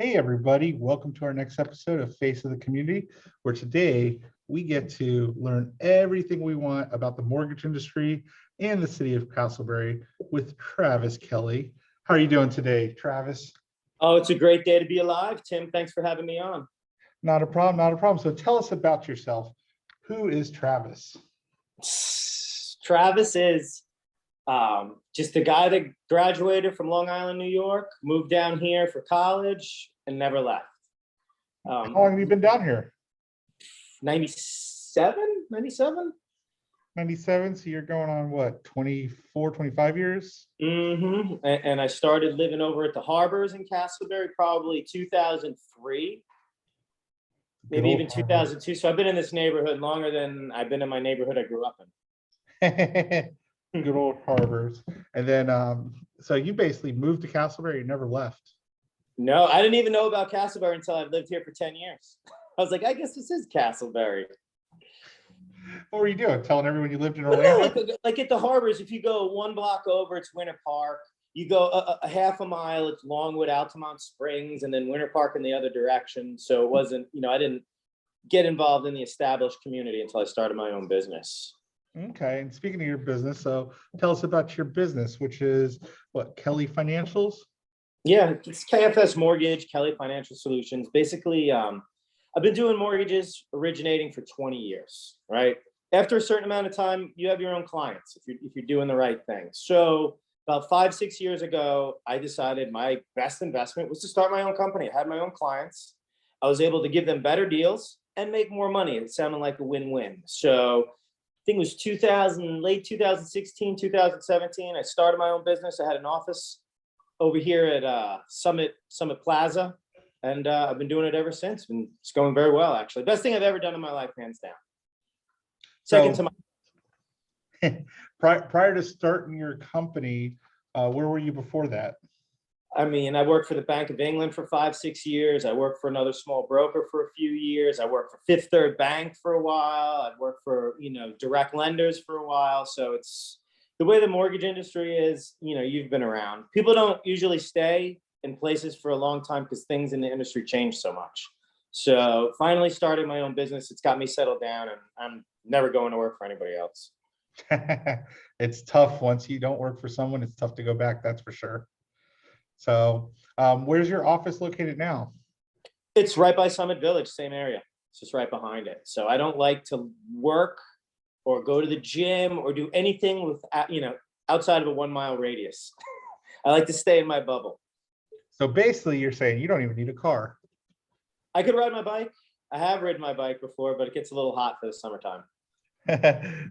Hey, everybody. Welcome to our next episode of Face of the Community, where today we get to learn everything we want about the mortgage industry and the city of Casselberry with Travis Kelley. How are you doing today, Travis? Oh, it's a great day to be alive, Tim. Thanks for having me on. Not a problem, not a problem. So tell us about yourself. Who is Travis? Travis is just a guy that graduated from Long Island, New York, moved down here for college, and never left. How long have you been down here? 97? 97. So you're going on what, 24, 25 years? Mm-hmm. And I started living over at the Harbors in Casselberry probably 2003. Maybe even 2002. So I've been in this neighborhood longer than I've been in my neighborhood I grew up in. Good old Harbors. And then, so you basically moved to Casselberry, you never left. No, I didn't even know about Casselberry until I've lived here for 10 years. I was like, I guess this is Casselberry. What were you doing? Telling everyone you lived in Orlando? No, like at the Harbors, if you go one block over, it's Winter Park. You go a half a mile, it's Longwood, Altamont Springs, and then Winter Park in the other direction. So it wasn't, I didn't get involved in the established community until I started my own business. Okay. And speaking of your business, so tell us about your business, which is what, Kelley Financials? Yeah, it's KFS Mortgage, Kelley Financial Solutions. Basically, I've been doing mortgages originating for 20 years, right? After a certain amount of time, you have your own clients if you're doing the right thing. So about 5-6 years ago, I decided my best investment was to start my own company. I had my own clients. I was able to give them better deals and make more money. It sounded like a win-win. So I think it was late 2016, 2017. I started my own business. I had an office over here at Summit Plaza, and I've been doing it ever since. And it's going very well, actually. Best thing I've ever done in my life, hands down. Second to my. Prior to starting your company, where were you before that? I mean, I worked for the Bank of England for 5-6 years. I worked for another small broker for a few years. I worked for Fifth Third Bank for a while. I worked for, direct lenders for a while. So it's the way the mortgage industry is, you've been around. People don't usually stay in places for a long time because things in the industry change so much. So finally starting my own business, it's got me settled down, and I'm never going to work for anybody else. It's tough once you don't work for someone. It's tough to go back, that's for sure. So where's your office located now? It's right by Summit Village, same area. It's just right behind it. So I don't like to work or go to the gym or do anything with, outside of a 1 mile radius. I like to stay in my bubble. So basically you're saying you don't even need a car. I could ride my bike. I have ridden my bike before, but it gets a little hot for the summertime.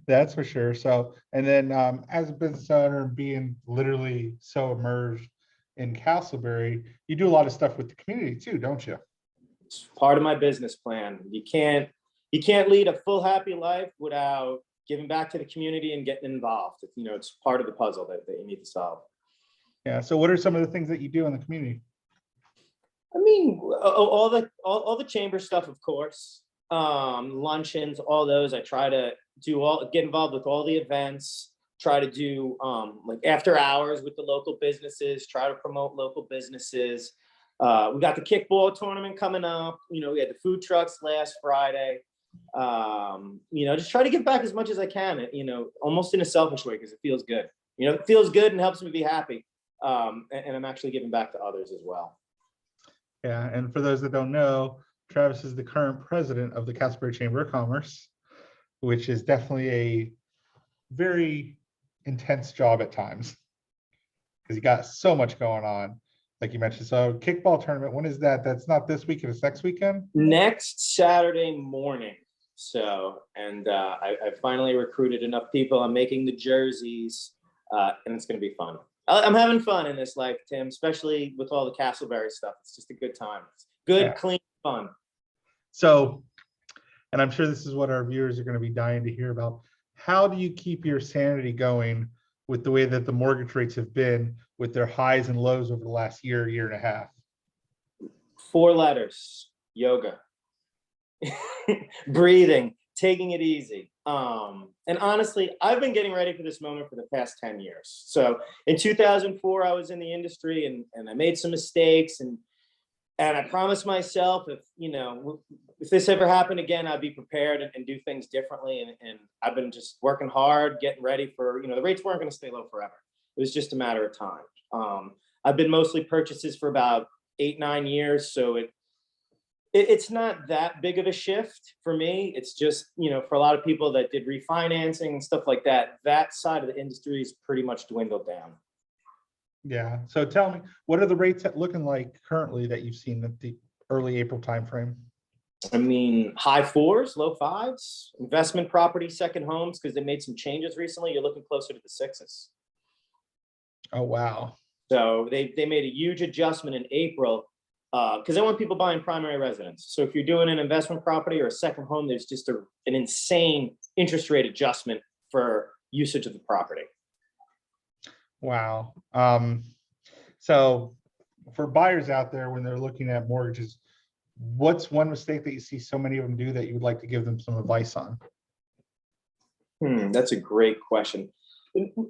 That's for sure. So, and then as a business owner, being literally so immersed in Casselberry, you do a lot of stuff with the community too, don't you? It's part of my business plan. You can't lead a full, happy life without giving back to the community and getting involved. It's part of the puzzle that you need to solve. Yeah. So what are some of the things that you do in the community? I mean, all the chamber stuff, of course. Luncheons, all those. I try to get involved with all the events, try to do like after hours with the local businesses, try to promote local businesses. We got the kickball tournament coming up. We had the food trucks last Friday. Just try to give back as much as I can, almost in a selfish way, because it feels good. It feels good and helps me be happy. And I'm actually giving back to others as well. Yeah, and for those that don't know, Travis is the current president of the Casselberry Chamber of Commerce, which is definitely a very intense job at times because you got so much going on, like you mentioned. So kickball tournament, when is that? That's not this weekend, it's next weekend? Next Saturday morning. So, and I finally recruited enough people. I'm making the jerseys, and it's going to be fun. I'm having fun in this life, Tim, especially with all the Casselberry stuff. It's just a good time. It's good, yeah. Clean fun. So, and I'm sure this is what our viewers are going to be dying to hear about. How do you keep your sanity going with the way that the mortgage rates have been with their highs and lows over the last year and a half? 4 letters: yoga, breathing, taking it easy. And honestly, I've been getting ready for this moment for the past 10 years. So in 2004, I was in the industry and I made some mistakes, and And I promised myself if this ever happened again, I'd be prepared and do things differently. And I've been just working hard, getting ready for, the rates weren't going to stay low forever. It was just a matter of time. I've been mostly purchases for about 8-9 years. So it's not that big of a shift for me. It's just, for a lot of people that did refinancing and stuff like that, that side of the industry is pretty much dwindled down. Yeah. So tell me, what are the rates looking like currently that you've seen at the early April timeframe? I mean, high 4s, low 5s, investment property, second homes, because they made some changes recently. You're looking closer to the 6s. Oh, wow. So they made a huge adjustment in April because they want people buying primary residence. So if you're doing an investment property or a second home, there's just an insane interest rate adjustment for usage of the property. Wow. So for buyers out there, when they're looking at mortgages, what's one mistake that you see so many of them do that you would like to give them some advice on? That's a great question.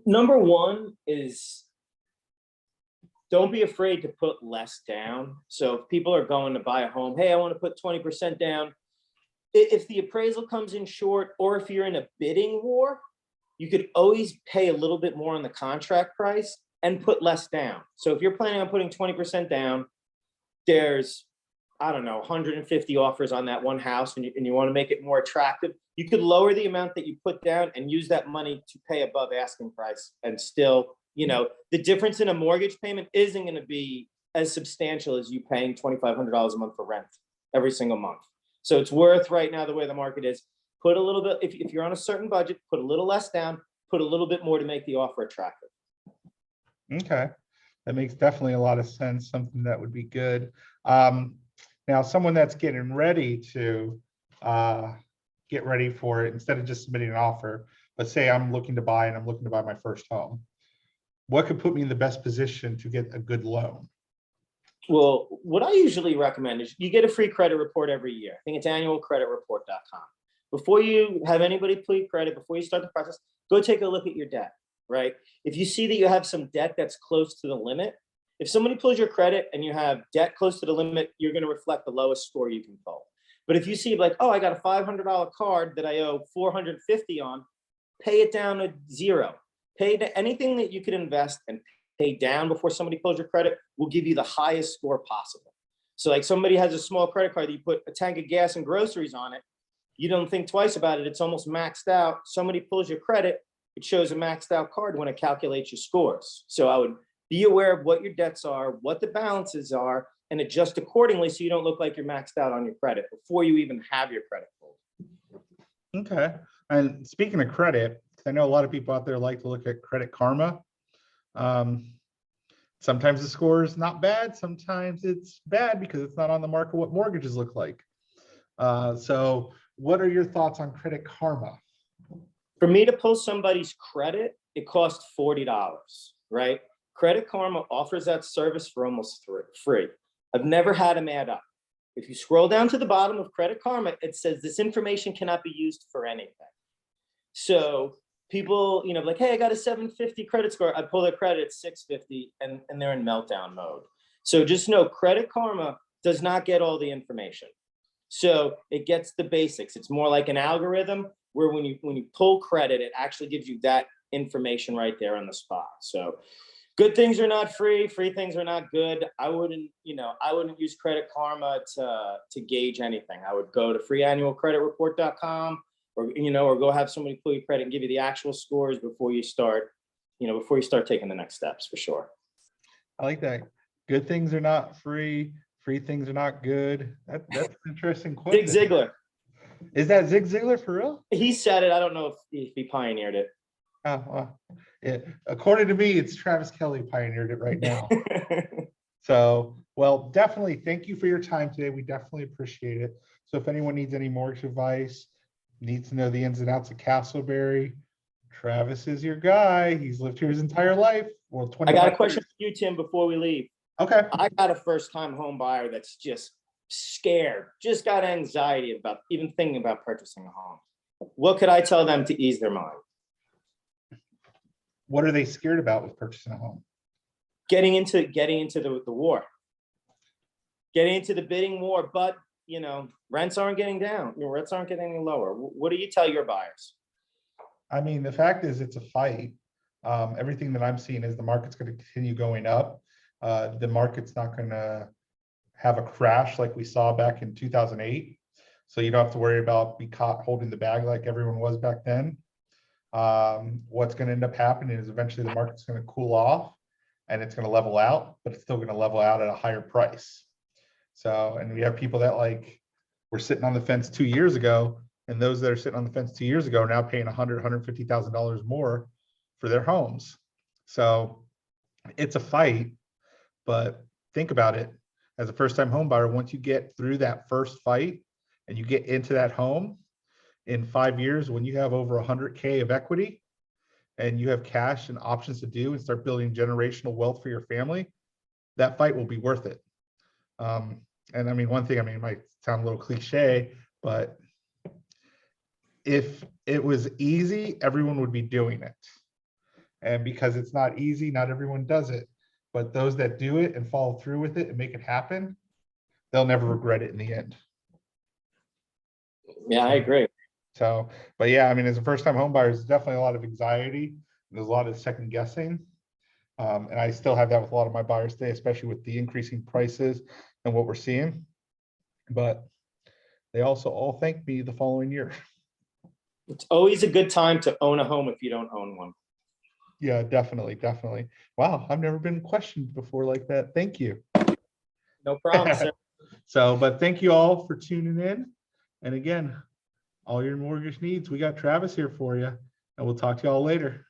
Number one is don't be afraid to put less down. So if people are going to buy a home, hey, I want to put 20% down. If the appraisal comes in short, or if you're in a bidding war, you could always pay a little bit more on the contract price and put less down. So if you're planning on putting 20% down, there's, I don't know, 150 offers on that one house, and you want to make it more attractive, you could lower the amount that you put down and use that money to pay above asking price. And still, the difference in a mortgage payment isn't going to be as substantial as you paying $2,500 a month for rent every single month. So it's worth, right now, the way the market is, put a little bit, if you're on a certain budget, put a little less down, put a little bit more to make the offer attractive. Okay. That makes definitely a lot of sense. Something that would be good. Now, someone that's getting ready to get ready for it, instead of just submitting an offer, but say I'm looking to buy and I'm looking to buy my first home, what could put me in the best position to get a good loan? Well, what I usually recommend is you get a free credit report every year. I think it's annualcreditreport.com. Before you have anybody plead credit, before you start the process, go take a look at your debt, right? If you see that you have some debt that's close to the limit, if somebody pulls your credit and you have debt close to the limit, you're going to reflect the lowest score you can pull. But if you see like, oh, I got a $500 card that I owe $450 on, pay it down to zero. Pay to anything that you could invest and pay down before somebody pulls your credit will give you the highest score possible. So like somebody has a small credit card that you put a tank of gas and groceries on it, you don't think twice about it, it's almost maxed out. Somebody pulls your credit, it shows a maxed out card when it calculates your scores. So I would be aware of what your debts are, what the balances are, and adjust accordingly so you don't look like you're maxed out on your credit before you even have your credit pulled. Okay. And speaking of credit, I know a lot of people out there like to look at Credit Karma. Sometimes the score is not bad. Sometimes it's bad because it's not on the market what mortgages look like. So what are your thoughts on Credit Karma? For me to pull somebody's credit, it costs $40, right? Credit Karma offers that service for almost free. I've never had them add up. If you scroll down to the bottom of Credit Karma, it says this information cannot be used for anything. So people, like, hey, I got a 750 credit score. I pull their credit at 650 and they're in meltdown mode. So just know Credit Karma does not get all the information. So it gets the basics. It's more like an algorithm where when you pull credit, it actually gives you that information right there on the spot. So good things are not free. Free things are not good. I wouldn't use Credit Karma to gauge anything. I would go to freeannualcreditreport.com or go have somebody pull your credit and give you the actual scores before you start taking the next steps, for sure. I like that. Good things are not free. Free things are not good. That's an interesting quote. Zig Ziglar. Is that Zig Ziglar for real? He said it. I don't know if he pioneered it. Oh, well, according to me, it's Travis Kelley pioneered it right now. So, well, definitely thank you for your time today. We definitely appreciate it. So if anyone needs any mortgage advice, needs to know the ins and outs of Casselberry, Travis is your guy. He's lived here his entire life. Well, 20 I got a question for you, Tim, before we leave. Okay. I got a first-time home buyer that's just scared, just got anxiety about even thinking about purchasing a home. What could I tell them to ease their mind? What are they scared about with purchasing a home? Getting into the war. getting into the bidding war, but rents aren't getting down. Rents aren't getting any lower. What do you tell your buyers? I mean, the fact is it's a fight. Everything that I'm seeing is the market's going to continue going up. The market's not going to have a crash like we saw back in 2008. So you don't have to worry about be caught holding the bag like everyone was back then. What's going to end up happening is eventually the market's going to cool off and it's going to level out, but it's still going to level out at a higher price. So, and we have people that were sitting on the fence 2 years ago, and those that are sitting on the fence 2 years ago are now paying $150,000 more for their homes. So it's a fight, but think about it. As a first-time home buyer, once you get through that first fight and you get into that home, in 5 years, when you have over 100K of equity and you have cash and options to do and start building generational wealth for your family, that fight will be worth it. And I mean, one thing, I mean, it might sound a little cliche, but if it was easy, everyone would be doing it. And because it's not easy, not everyone does it. But those that do it and follow through with it and make it happen, they'll never regret it in the end. Yeah, I agree. So, but yeah, I mean, as a first-time home buyer, there's definitely a lot of anxiety. There's a lot of second guessing. And I still have that with a lot of my buyers today, especially with the increasing prices and what we're seeing. But they also all thank me the following year. It's always a good time to own a home if you don't own one. Yeah, definitely, definitely. Wow, I've never been questioned before like that. Thank you. No problem, sir. So, but thank you all for tuning in. And again, all your mortgage needs, we got Travis here for you, and we'll talk to you all later.